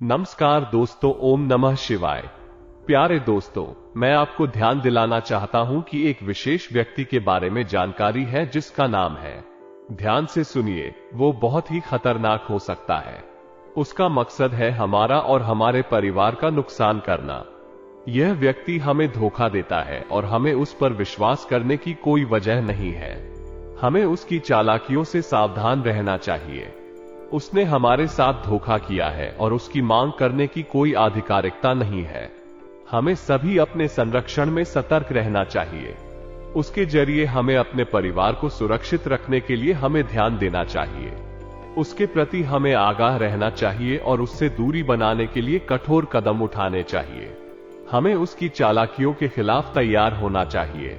नमस्कार दोस्तों, ओम नमः शिवाय। प्यारे दोस्तों, मैं आपको ध्यान दिलाना चाहता हूं कि एक विशेष व्यक्ति के बारे में जानकारी है जिसका नाम है, ध्यान से सुनिए, वो बहुत ही खतरनाक हो सकता है। उसका मकसद है हमारा और हमारे परिवार का नुकसान करना। यह व्यक्ति हमें धोखा देता है और हमें उस पर विश्वास करने की कोई वजह नहीं है। हमें उसकी चालाकियों से सावधान रहना चाहिए। उसने हमारे साथ धोखा किया है और उसकी मांग करने की कोई आधिकारिकता नहीं है। हमें सभी अपने संरक्षण में सतर्क रहना चाहिए। उसके जरिए हमें अपने परिवार को सुरक्षित रखने के लिए हमें ध्यान देना चाहिए। उसके प्रति हमें आगाह रहना चाहिए और उससे दूरी बनाने के लिए कठोर कदम उठाने चाहिए। हमें उसकी चालाकियों के खिलाफ तैयार होना चाहिए।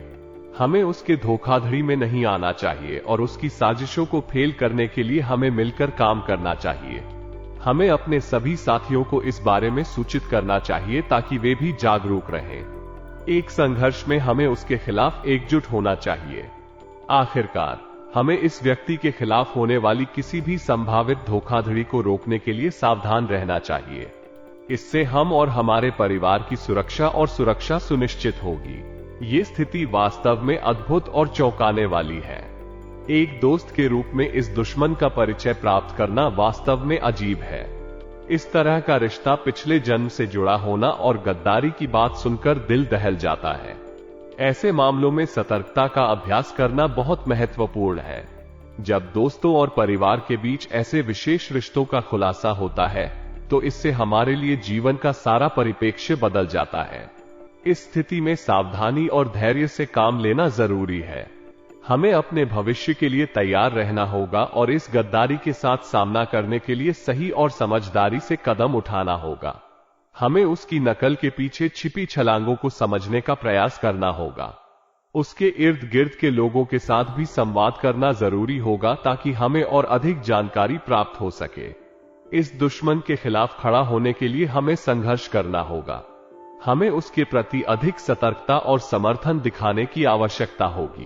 हमें उसके धोखाधड़ी में नहीं आना चाहिए और उसकी साजिशों को फेल करने के लिए हमें मिलकर काम करना चाहिए। हमें अपने सभी साथियों को इस बारे में सूचित करना चाहिए ताकि वे भी जागरूक रहें। एक संघर्ष में हमें उसके खिलाफ एकजुट होना चाहिए। आखिरकार, हमें इस व्यक्ति के खिलाफ होने वाली किसी भी संभावित धोखाधड़ी को रोकने के लिए सावधान रहना चाहिए। इससे हम और हमारे परिवार की सुरक्षा सुनिश्चित होगी। ये स्थिति वास्तव में अद्भुत और चौंकाने वाली है। एक दोस्त के रूप में इस दुश्मन का परिचय प्राप्त करना वास्तव में अजीब है। इस तरह का रिश्ता पिछले जन्म से जुड़ा होना और गद्दारी की बात सुनकर दिल दहल जाता है। ऐसे मामलों में सतर्कता का अभ्यास करना बहुत महत्वपूर्ण है। जब दोस्तों और परिवार के बीच ऐसे विशेष रिश्तों का खुलासा होता है तो इससे हमारे लिए जीवन का सारा परिप्रेक्ष्य बदल जाता है। इस स्थिति में सावधानी और धैर्य से काम लेना जरूरी है। हमें अपने भविष्य के लिए तैयार रहना होगा और इस गद्दारी के साथ सामना करने के लिए सही और समझदारी से कदम उठाना होगा। हमें उसकी नकल के पीछे छिपी छलांगों को समझने का प्रयास करना होगा। उसके इर्द गिर्द के लोगों के साथ भी संवाद करना जरूरी होगा ताकि हमें और अधिक जानकारी प्राप्त हो सके। इस दुश्मन के खिलाफ खड़ा होने के लिए हमें संघर्ष करना होगा। हमें उसके प्रति अधिक सतर्कता और समर्थन दिखाने की आवश्यकता होगी।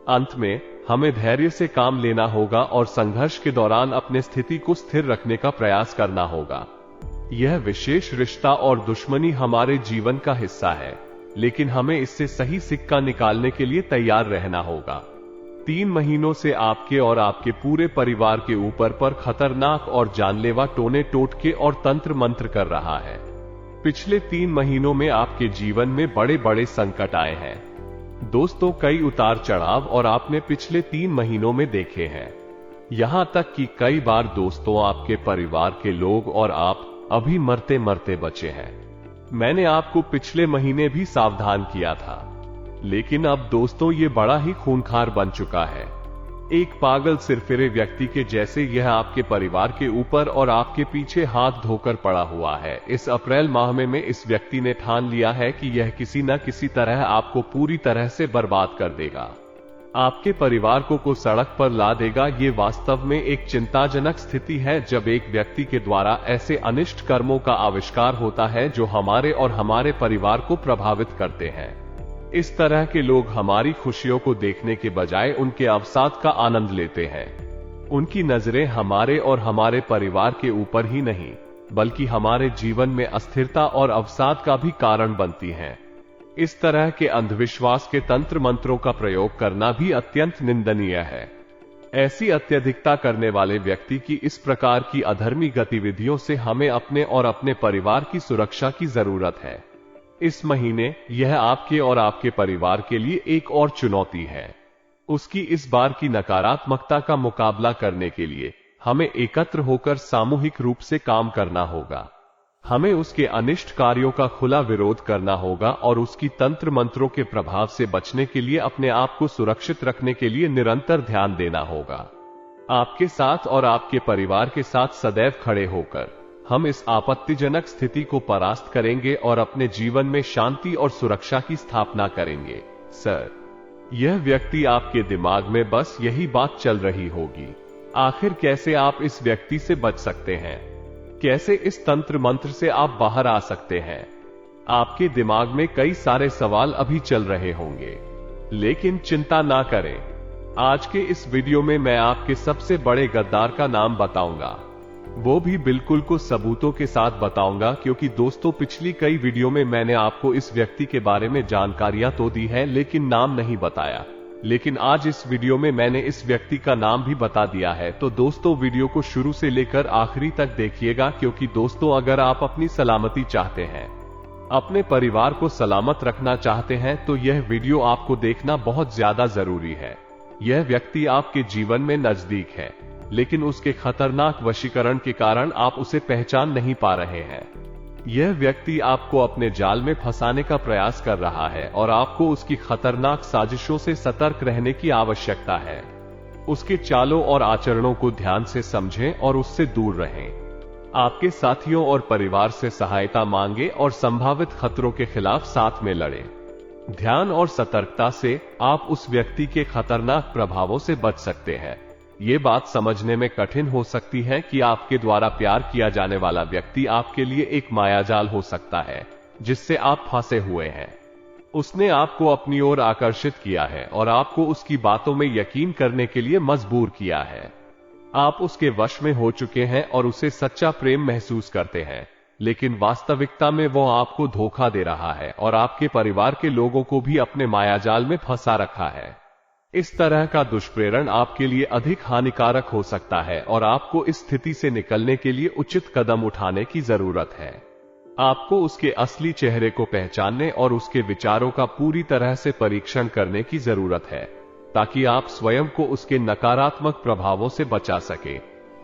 अंत में, हमें धैर्य से काम लेना होगा और संघर्ष के दौरान अपने स्थिति को स्थिर रखने का प्रयास करना होगा। यह विशेष रिश्ता और दुश्मनी हमारे जीवन का हिस्सा है, लेकिन हमें इससे सही सिक्का निकालने के लिए तैयार रहना होगा। 3 महीनों से आपके और आपके पूरे परिवार के ऊपर पर खतरनाक और जानलेवा टोने टोटके और तंत्र मंत्र कर रहा है। पिछले 3 महीनों में आपके जीवन में बड़े बड़े संकट आए हैं। दोस्तों, कई उतार चढ़ाव और आपने पिछले 3 महीनों में देखे हैं। यहां तक कि कई बार दोस्तों, आपके परिवार के लोग और आप अभी मरते मरते बचे हैं। मैंने आपको पिछले महीने भी सावधान किया था, लेकिन अब दोस्तों ये बड़ा ही खूंखार बन चुका है। एक पागल सिरफिरे व्यक्ति के जैसे यह आपके परिवार के ऊपर और आपके पीछे हाथ धोकर पड़ा हुआ है। इस अप्रैल माह में इस व्यक्ति ने ठान लिया है कि यह किसी न किसी तरह आपको पूरी तरह से बर्बाद कर देगा, आपके परिवार को सड़क पर ला देगा। ये वास्तव में एक चिंताजनक स्थिति है जब एक व्यक्ति के द्वारा ऐसे अनिष्ट कर्मों का आविष्कार होता है जो हमारे और हमारे परिवार को प्रभावित करते हैं। इस तरह के लोग हमारी खुशियों को देखने के बजाय उनके अवसाद का आनंद लेते हैं। उनकी नजरें हमारे और हमारे परिवार के ऊपर ही नहीं, बल्कि हमारे जीवन में अस्थिरता और अवसाद का भी कारण बनती हैं। इस तरह के अंधविश्वास के तंत्र मंत्रों का प्रयोग करना भी अत्यंत निंदनीय है। ऐसी अत्यधिकता करने वाले व्यक्ति की इस प्रकार की अधर्मी गतिविधियों से हमें अपने और अपने परिवार की सुरक्षा की जरूरत है। इस महीने यह आपके और आपके परिवार के लिए एक और चुनौती है। उसकी इस बार की नकारात्मकता का मुकाबला करने के लिए हमें एकत्र होकर सामूहिक रूप से काम करना होगा। हमें उसके अनिष्ट कार्यों का खुला विरोध करना होगा और उसकी तंत्र मंत्रों के प्रभाव से बचने के लिए अपने आप को सुरक्षित रखने के लिए निरंतर ध्यान देना होगा। आपके साथ और आपके परिवार के साथ सदैव खड़े होकर हम इस आपत्तिजनक स्थिति को परास्त करेंगे और अपने जीवन में शांति और सुरक्षा की स्थापना करेंगे। सर, यह व्यक्ति आपके दिमाग में बस यही बात चल रही होगी। आखिर कैसे आप इस व्यक्ति से बच सकते हैं? कैसे इस तंत्र मंत्र से आप बाहर आ सकते हैं? आपके दिमाग में कई सारे सवाल अभी चल रहे होंगे, लेकिन चिंता ना करें। आज के इस वीडियो में मैं आपके सबसे बड़े गद्दार का नाम बताऊंगा। वो भी बिल्कुल को सबूतों के साथ बताऊंगा, क्योंकि दोस्तों पिछली कई वीडियो में मैंने आपको इस व्यक्ति के बारे में जानकारियां तो दी है लेकिन नाम नहीं बताया। लेकिन आज इस वीडियो में मैंने इस व्यक्ति का नाम भी बता दिया है। तो दोस्तों वीडियो को शुरू से लेकर आखिरी तक देखिएगा, क्योंकि दोस्तों अगर आप अपनी सलामती चाहते हैं, अपने परिवार को सलामत रखना चाहते हैं, तो यह वीडियो आपको देखना बहुत ज्यादा जरूरी है। यह व्यक्ति आपके जीवन में नजदीक है, लेकिन उसके खतरनाक वशीकरण के कारण आप उसे पहचान नहीं पा रहे हैं। यह व्यक्ति आपको अपने जाल में फंसाने का प्रयास कर रहा है और आपको उसकी खतरनाक साजिशों से सतर्क रहने की आवश्यकता है। उसके चालों और आचरणों को ध्यान से समझें और उससे दूर रहें। आपके साथियों और परिवार से सहायता मांगे और संभावित खतरों के खिलाफ साथ में लड़ें। ध्यान और सतर्कता से आप उस व्यक्ति के खतरनाक प्रभावों से बच सकते हैं। ये बात समझने में कठिन हो सकती है कि आपके द्वारा प्यार किया जाने वाला व्यक्ति आपके लिए एक मायाजाल हो सकता है जिससे आप फंसे हुए हैं। उसने आपको अपनी ओर आकर्षित किया है और आपको उसकी बातों में यकीन करने के लिए मजबूर किया है। आप उसके वश में हो चुके हैं और उसे सच्चा प्रेम महसूस करते हैं, लेकिन वास्तविकता में वो आपको धोखा दे रहा है और आपके परिवार के लोगों को भी अपने मायाजाल में फंसा रखा है। इस तरह का दुष्प्रेरण आपके लिए अधिक हानिकारक हो सकता है और आपको इस स्थिति से निकलने के लिए उचित कदम उठाने की जरूरत है। आपको उसके असली चेहरे को पहचानने और उसके विचारों का पूरी तरह से परीक्षण करने की जरूरत है, ताकि आप स्वयं को उसके नकारात्मक प्रभावों से बचा सके।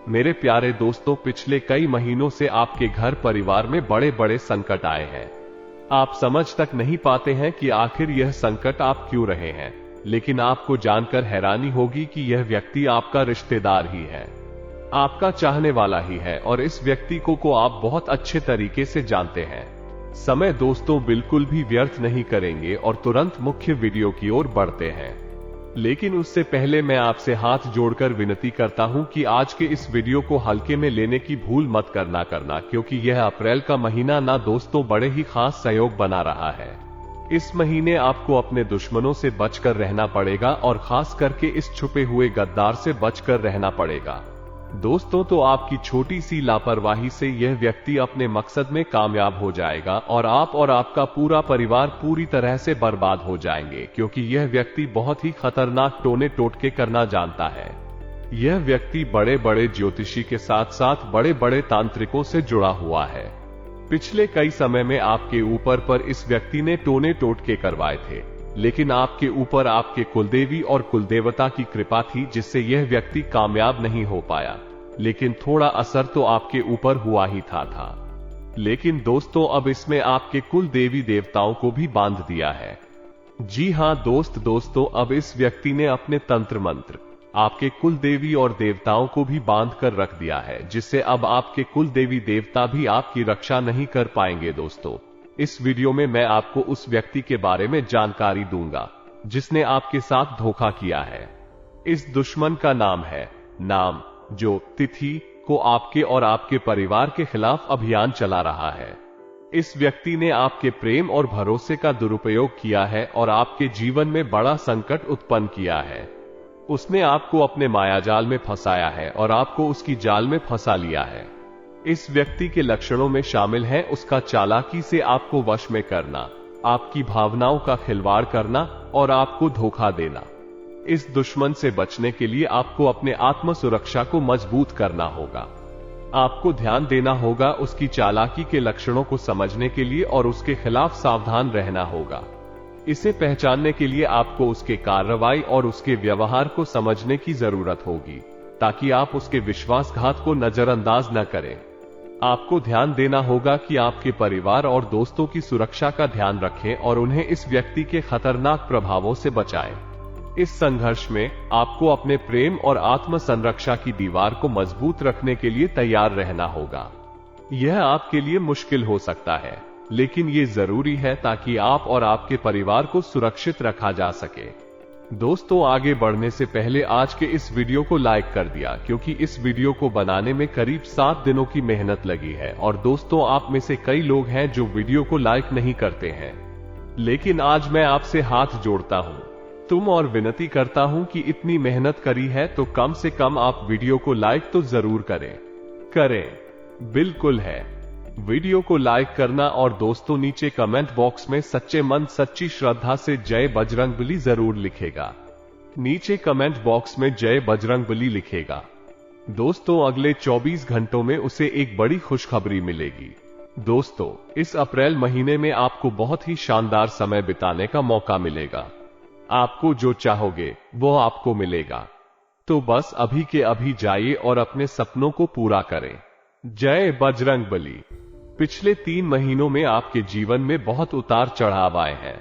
मेरे प्यारे दोस्तों, पिछले कई महीनों से आपके घर परिवार में बड़े बड़े संकट आए हैं। आप समझ तक नहीं पाते हैं कि आखिर यह संकट आप क्यों रहे हैं, लेकिन आपको जानकर हैरानी होगी कि यह व्यक्ति आपका रिश्तेदार ही है, आपका चाहने वाला ही है और इस व्यक्ति को आप बहुत अच्छे तरीके से जानते हैं। समय दोस्तों बिल्कुल भी व्यर्थ नहीं करेंगे और तुरंत मुख्य वीडियो की ओर बढ़ते हैं। लेकिन उससे पहले मैं आपसे हाथ जोड़कर विनती करता हूं कि आज के इस वीडियो को हल्के में लेने की भूल मत करना, क्योंकि यह अप्रैल का महीना ना दोस्तों बड़े ही खास सहयोग बना रहा है। इस महीने आपको अपने दुश्मनों से बचकर रहना पड़ेगा और खास करके इस छुपे हुए गद्दार से बचकर रहना पड़ेगा। दोस्तों तो आपकी छोटी सी लापरवाही से यह व्यक्ति अपने मकसद में कामयाब हो जाएगा और आप और आपका पूरा परिवार पूरी तरह से बर्बाद हो जाएंगे, क्योंकि यह व्यक्ति बहुत ही खतरनाक टोने टोटके करना जानता है। यह व्यक्ति बड़े बड़े ज्योतिषी के साथ साथ बड़े बड़े तांत्रिकों से जुड़ा हुआ है। पिछले कई समय में आपके ऊपर पर इस व्यक्ति ने टोने टोटके करवाए थे, लेकिन आपके ऊपर आपके कुलदेवी और कुलदेवता की कृपा थी, जिससे यह व्यक्ति कामयाब नहीं हो पाया। लेकिन थोड़ा असर तो आपके ऊपर हुआ ही था। लेकिन दोस्तों अब इसमें आपके कुल देवी देवताओं को भी बांध दिया है। जी हां दोस्तों अब इस व्यक्ति ने अपने तंत्र मंत्र आपके कुल देवी और देवताओं को भी बांध कर रख दिया है, जिससे अब आपके कुल देवी देवता भी आपकी रक्षा नहीं कर पाएंगे। दोस्तों इस वीडियो में मैं आपको उस व्यक्ति के बारे में जानकारी दूंगा जिसने आपके साथ धोखा किया है। इस दुश्मन का नाम है नाम, जो तिथि को आपके और आपके परिवार के खिलाफ अभियान चला रहा है। इस व्यक्ति ने आपके प्रेम और भरोसे का दुरुपयोग किया है और आपके जीवन में बड़ा संकट उत्पन्न किया है। उसने आपको अपने मायाजाल में फंसाया है और आपको उसकी जाल में फंसा लिया है। इस व्यक्ति के लक्षणों में शामिल है उसका चालाकी से आपको वश में करना, आपकी भावनाओं का खिलवाड़ करना और आपको धोखा देना। इस दुश्मन से बचने के लिए आपको अपने आत्म सुरक्षा को मजबूत करना होगा। आपको ध्यान देना होगा उसकी चालाकी के लक्षणों को समझने के लिए और उसके खिलाफ सावधान रहना होगा। इसे पहचानने के लिए आपको उसके कार्रवाई और उसके व्यवहार को समझने की जरूरत होगी, ताकि आप उसके विश्वासघात को नजरअंदाज न करें। आपको ध्यान देना होगा कि आपके परिवार और दोस्तों की सुरक्षा का ध्यान रखें और उन्हें इस व्यक्ति के खतरनाक प्रभावों से बचाएं। इस संघर्ष में आपको अपने प्रेम और आत्म संरक्षा की दीवार को मजबूत रखने के लिए तैयार रहना होगा। यह आपके लिए मुश्किल हो सकता है, लेकिन ये जरूरी है ताकि आप और आपके परिवार को सुरक्षित रखा जा सके। दोस्तों आगे बढ़ने से पहले आज के इस वीडियो को लाइक कर दिया, क्योंकि इस वीडियो को बनाने में करीब 7 दिनों की मेहनत लगी है। और दोस्तों आप में से कई लोग हैं जो वीडियो को लाइक नहीं करते हैं, लेकिन आज मैं आपसे हाथ जोड़ता हूं तुम और विनती करता हूं कि इतनी मेहनत करी है तो कम से कम आप वीडियो को लाइक तो जरूर करें। करें? बिल्कुल है। वीडियो को लाइक करना और दोस्तों नीचे कमेंट बॉक्स में सच्चे मन सच्ची श्रद्धा से जय बजरंगबली जरूर लिखेगा। नीचे कमेंट बॉक्स में जय बजरंगबली लिखेगा। दोस्तों अगले 24 घंटों में उसे एक बड़ी खुशखबरी मिलेगी। दोस्तों इस अप्रैल महीने में आपको बहुत ही शानदार समय बिताने का मौका मिलेगा। आपको जो चाहोगे वो आपको मिलेगा। तो बस अभी के अभी जाइए और अपने सपनों को पूरा करें। जय बजरंगबली। पिछले 3 महीनों में आपके जीवन में बहुत उतार चढ़ाव आए हैं।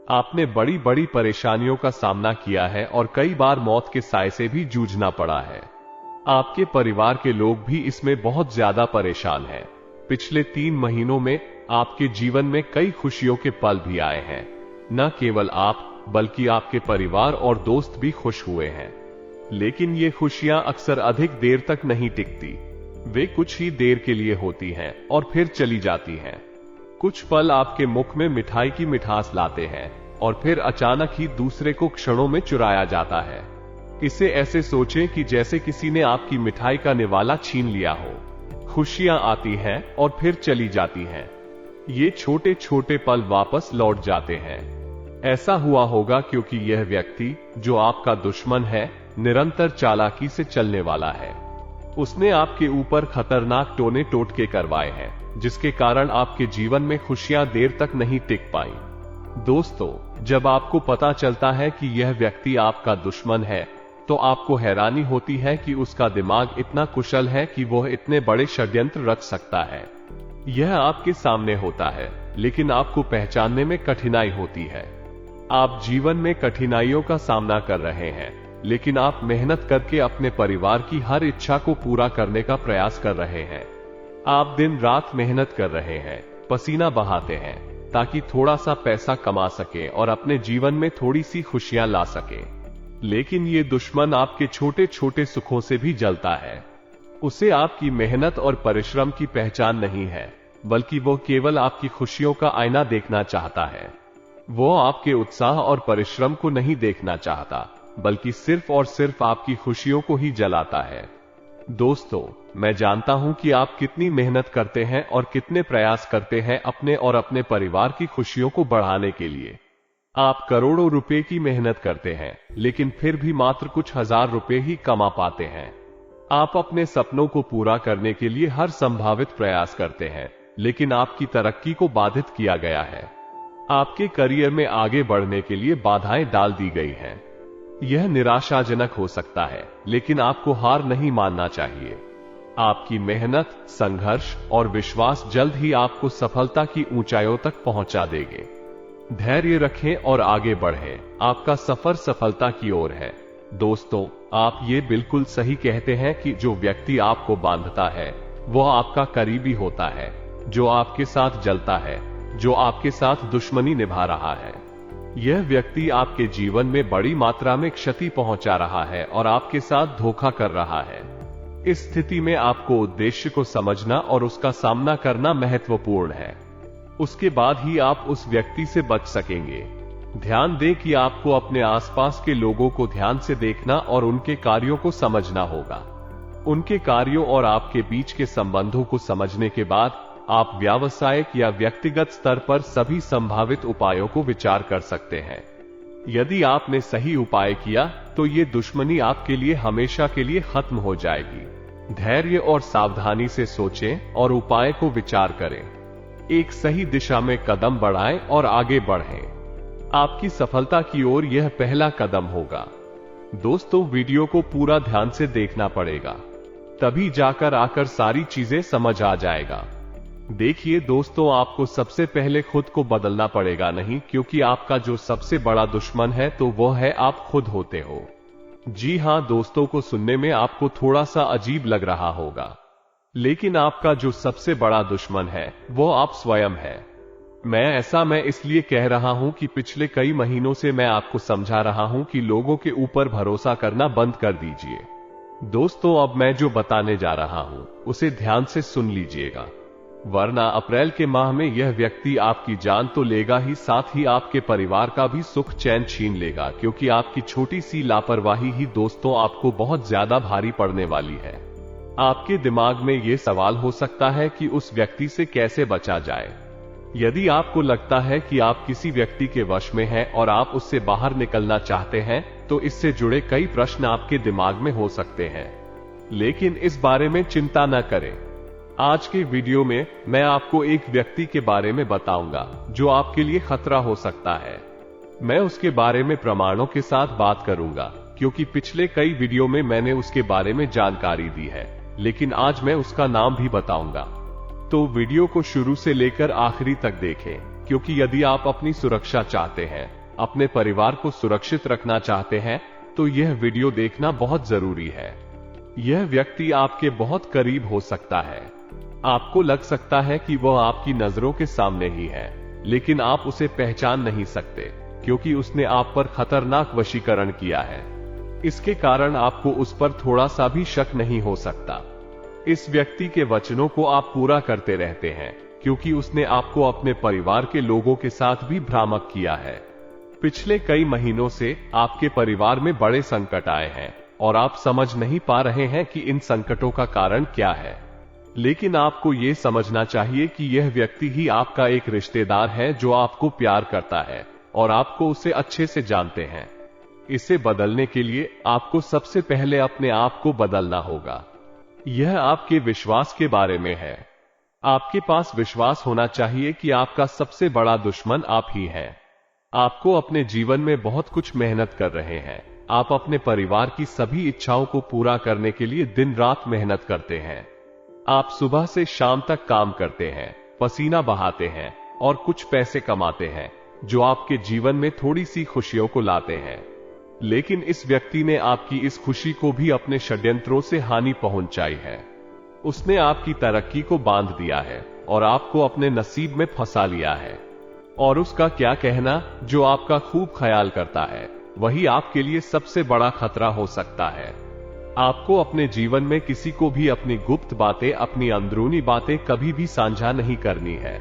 आपने बड़ी बड़ी परेशानियों का सामना किया है और कई बार मौत के साए से भी जूझना पड़ा है। आपके परिवार के लोग भी इसमें बहुत ज्यादा परेशान हैं। पिछले 3 महीनों में आपके जीवन में कई खुशियों के पल भी आए हैं। न केवल आप बल्कि आपके परिवार और दोस्त भी खुश हुए हैं। लेकिन ये खुशियां अक्सर अधिक देर तक नहीं टिकती। वे कुछ ही देर के लिए होती हैं और फिर चली जाती हैं। कुछ पल आपके मुख में मिठाई की मिठास लाते हैं और फिर अचानक ही दूसरे को क्षणों में चुराया जाता है। इसे ऐसे सोचें कि जैसे किसी ने आपकी मिठाई का निवाला छीन लिया हो। खुशियां आती हैं और फिर चली जाती हैं। ये छोटे छोटे पल वापस लौट जाते हैं। ऐसा हुआ होगा क्योंकि यह व्यक्ति जो आपका दुश्मन है निरंतर चालाकी से चलने वाला है। उसने आपके ऊपर खतरनाक टोने टोटके करवाए हैं, जिसके कारण आपके जीवन में खुशियां देर तक नहीं टिक पाई। दोस्तों जब आपको पता चलता है कि यह व्यक्ति आपका दुश्मन है तो आपको हैरानी होती है कि उसका दिमाग इतना कुशल है कि वह इतने बड़े षड्यंत्र रच सकता है। यह आपके सामने होता है लेकिन आपको पहचानने में कठिनाई होती है। आप जीवन में कठिनाइयों का सामना कर रहे हैं लेकिन आप मेहनत करके अपने परिवार की हर इच्छा को पूरा करने का प्रयास कर रहे हैं। आप दिन रात मेहनत कर रहे हैं, पसीना बहाते हैं ताकि थोड़ा सा पैसा कमा सके और अपने जीवन में थोड़ी सी खुशियां ला सके। लेकिन ये दुश्मन आपके छोटे छोटे सुखों से भी जलता है। उसे आपकी मेहनत और परिश्रम की पहचान नहीं है बल्कि वो केवल आपकी खुशियों का आईना देखना चाहता है। वो आपके उत्साह और परिश्रम को नहीं देखना चाहता बल्कि सिर्फ और सिर्फ आपकी खुशियों को ही जलाता है। दोस्तों मैं जानता हूं कि आप कितनी मेहनत करते हैं और कितने प्रयास करते हैं अपने और अपने परिवार की खुशियों को बढ़ाने के लिए। आप करोड़ों रुपए की मेहनत करते हैं लेकिन फिर भी मात्र कुछ हजार रुपए ही कमा पाते हैं। आप अपने सपनों को पूरा करने के लिए हर संभावित प्रयास करते हैं लेकिन आपकी तरक्की को बाधित किया गया है। आपके करियर में आगे बढ़ने के लिए बाधाएं डाल दी गई हैं। यह निराशाजनक हो सकता है लेकिन आपको हार नहीं मानना चाहिए। आपकी मेहनत, संघर्ष और विश्वास जल्द ही आपको सफलता की ऊंचाइयों तक पहुंचा देंगे। धैर्य रखें और आगे बढ़ें। आपका सफर सफलता की ओर है। दोस्तों आप ये बिल्कुल सही कहते हैं कि जो व्यक्ति आपको बांधता है वह आपका करीबी होता है। जो आपके साथ जलता है, जो आपके साथ दुश्मनी निभा रहा है, यह व्यक्ति आपके जीवन में बड़ी मात्रा में क्षति पहुंचा रहा है और आपके साथ धोखा कर रहा है। इस स्थिति में आपको उद्देश्य को समझना और उसका सामना करना महत्वपूर्ण है। उसके बाद ही आप उस व्यक्ति से बच सकेंगे। ध्यान दें कि आपको अपने आसपास के लोगों को ध्यान से देखना और उनके कार्यों को समझना होगा। उनके कार्यों और आपके बीच के संबंधों को समझने के बाद आप व्यावसायिक या व्यक्तिगत स्तर पर सभी संभावित उपायों को विचार कर सकते हैं। यदि आपने सही उपाय किया तो ये दुश्मनी आपके लिए हमेशा के लिए खत्म हो जाएगी। धैर्य और सावधानी से सोचें और उपाय को विचार करें। एक सही दिशा में कदम बढ़ाएं और आगे बढ़ें। आपकी सफलता की ओर यह पहला कदम होगा। दोस्तों वीडियो को पूरा ध्यान से देखना पड़ेगा, तभी जाकर आकर सारी चीजें समझ आ जाएगा। देखिए दोस्तों आपको सबसे पहले खुद को बदलना पड़ेगा, नहीं क्योंकि आपका जो सबसे बड़ा दुश्मन है तो वह है आप खुद होते हो। जी हां दोस्तों, को सुनने में आपको थोड़ा सा अजीब लग रहा होगा, लेकिन आपका जो सबसे बड़ा दुश्मन है वो आप स्वयं है। मैं इसलिए कह रहा हूं कि पिछले कई महीनों से मैं आपको समझा रहा हूं कि लोगों के ऊपर भरोसा करना बंद कर दीजिए। दोस्तों अब मैं जो बताने जा रहा हूं उसे ध्यान से सुन लीजिएगा, वरना अप्रैल के माह में यह व्यक्ति आपकी जान तो लेगा ही, साथ ही आपके परिवार का भी सुख चैन छीन लेगा, क्योंकि आपकी छोटी सी लापरवाही ही दोस्तों आपको बहुत ज्यादा भारी पड़ने वाली है। आपके दिमाग में ये सवाल हो सकता है कि उस व्यक्ति से कैसे बचा जाए। यदि आपको लगता है कि आप किसी व्यक्ति के वश में हैं और आप उससे बाहर निकलना चाहते हैं, तो इससे जुड़े कई प्रश्न आपके दिमाग में हो सकते हैं, लेकिन इस बारे में चिंता न करें। आज के वीडियो में मैं आपको एक व्यक्ति के बारे में बताऊंगा जो आपके लिए खतरा हो सकता है। मैं उसके बारे में प्रमाणों के साथ बात करूंगा, क्योंकि पिछले कई वीडियो में मैंने उसके बारे में जानकारी दी है, लेकिन आज मैं उसका नाम भी बताऊंगा। तो वीडियो को शुरू से लेकर आखिरी तक देखें, क्योंकि यदि आप अपनी सुरक्षा चाहते हैं, अपने परिवार को सुरक्षित रखना चाहते हैं, तो यह वीडियो देखना बहुत जरूरी है। यह व्यक्ति आपके बहुत करीब हो सकता है। आपको लग सकता है कि वह आपकी नजरों के सामने ही है, लेकिन आप उसे पहचान नहीं सकते, क्योंकि उसने आप पर खतरनाक वशीकरण किया है। इसके कारण आपको उस पर थोड़ा सा भी शक नहीं हो सकता। इस व्यक्ति के वचनों को आप पूरा करते रहते हैं, क्योंकि उसने आपको अपने परिवार के लोगों के साथ भी भ्रामक किया है। पिछले कई महीनों से आपके परिवार में बड़े संकट आए हैं और आप समझ नहीं पा रहे हैं कि इन संकटों का कारण क्या है। लेकिन आपको यह समझना चाहिए कि यह व्यक्ति ही आपका एक रिश्तेदार है जो आपको प्यार करता है और आपको उसे अच्छे से जानते हैं। इसे बदलने के लिए आपको सबसे पहले अपने आप को बदलना होगा। यह आपके विश्वास के बारे में है। आपके पास विश्वास होना चाहिए कि आपका सबसे बड़ा दुश्मन आप ही हैं। आपको अपने जीवन में बहुत कुछ मेहनत कर रहे हैं। आप अपने परिवार की सभी इच्छाओं को पूरा करने के लिए दिन रात मेहनत करते हैं। आप सुबह से शाम तक काम करते हैं, पसीना बहाते हैं और कुछ पैसे कमाते हैं, जो आपके जीवन में थोड़ी सी खुशियों को लाते हैं। लेकिन इस व्यक्ति ने आपकी इस खुशी को भी अपने षड्यंत्रों से हानि पहुंचाई है। उसने आपकी तरक्की को बांध दिया है और आपको अपने नसीब में फंसा लिया है। और उसका क्या कहना, जो आपका खूब ख्याल करता है, वही आपके लिए सबसे बड़ा खतरा हो सकता है। आपको अपने जीवन में किसी को भी अपनी गुप्त बातें, अपनी अंदरूनी बातें कभी भी साझा नहीं करनी है।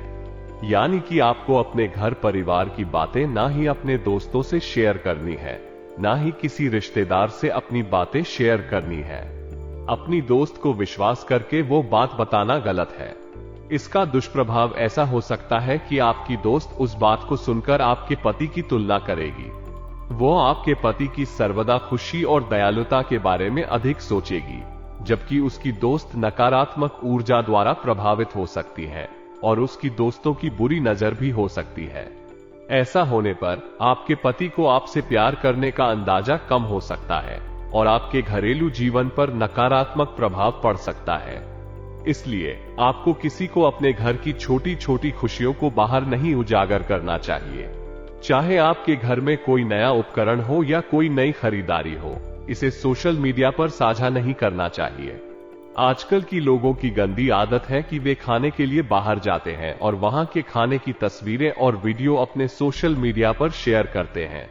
यानी कि आपको अपने घर परिवार की बातें ना ही अपने दोस्तों से शेयर करनी है, ना ही किसी रिश्तेदार से अपनी बातें शेयर करनी है। अपनी दोस्त को विश्वास करके वो बात बताना गलत है। इसका दुष्प्रभाव ऐसा हो सकता है कि आपकी दोस्त उस बात को सुनकर आपके पति की तुलना करेगी। वो आपके पति की सर्वदा खुशी और दयालुता के बारे में अधिक सोचेगी, जबकि उसकी दोस्त नकारात्मक ऊर्जा द्वारा प्रभावित हो सकती है और उसकी दोस्तों की बुरी नजर भी हो सकती है। ऐसा होने पर आपके पति को आपसे प्यार करने का अंदाजा कम हो सकता है और आपके घरेलू जीवन पर नकारात्मक प्रभाव पड़ सकता है। इसलिए आपको किसी को अपने घर की छोटी छोटी खुशियों को बाहर नहीं उजागर करना चाहिए। चाहे आपके घर में कोई नया उपकरण हो या कोई नई खरीदारी हो, इसे सोशल मीडिया पर साझा नहीं करना चाहिए। आजकल की लोगों की गंदी आदत है कि वे खाने के लिए बाहर जाते हैं और वहां के खाने की तस्वीरें और वीडियो अपने सोशल मीडिया पर शेयर करते हैं।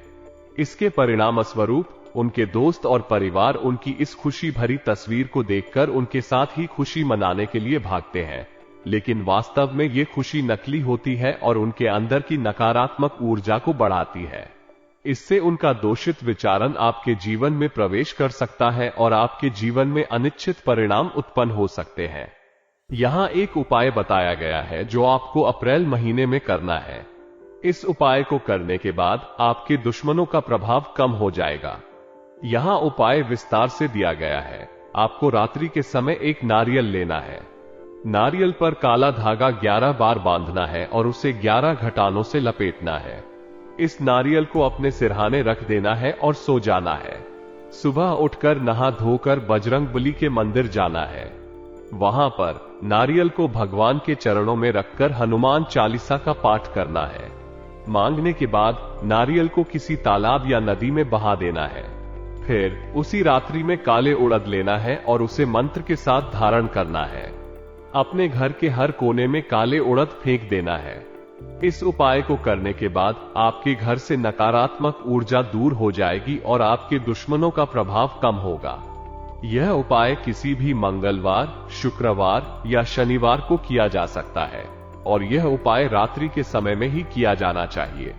इसके परिणाम स्वरूप उनके दोस्त और परिवार उनकी इस खुशी भरी तस्वीर को देखकर उनके साथ ही खुशी मनाने के लिए भागते हैं, लेकिन वास्तव में ये खुशी नकली होती है और उनके अंदर की नकारात्मक ऊर्जा को बढ़ाती है। इससे उनका दोषित विचारण आपके जीवन में प्रवेश कर सकता है और आपके जीवन में अनिश्चित परिणाम उत्पन्न हो सकते हैं। यहां एक उपाय बताया गया है जो आपको अप्रैल महीने में करना है। इस उपाय को करने के बाद आपके दुश्मनों का प्रभाव कम हो जाएगा। यहां उपाय विस्तार से दिया गया है। आपको रात्रि के समय एक नारियल लेना है। नारियल पर काला धागा 11 बार बांधना है और उसे 11 घटानों से लपेटना है। इस नारियल को अपने सिरहाने रख देना है और सो जाना है। सुबह उठकर नहा धोकर बजरंगबली के मंदिर जाना है। वहां पर नारियल को भगवान के चरणों में रखकर हनुमान चालीसा का पाठ करना है। मांगने के बाद नारियल को किसी तालाब या नदी में बहा देना है। फिर उसी रात्रि में काले उड़द लेना है और उसे मंत्र के साथ धारण करना है। अपने घर के हर कोने में काले उड़द फेंक देना है। इस उपाय को करने के बाद आपके घर से नकारात्मक ऊर्जा दूर हो जाएगी और आपके दुश्मनों का प्रभाव कम होगा। यह उपाय किसी भी मंगलवार, शुक्रवार या शनिवार को किया जा सकता है और यह उपाय रात्रि के समय में ही किया जाना चाहिए।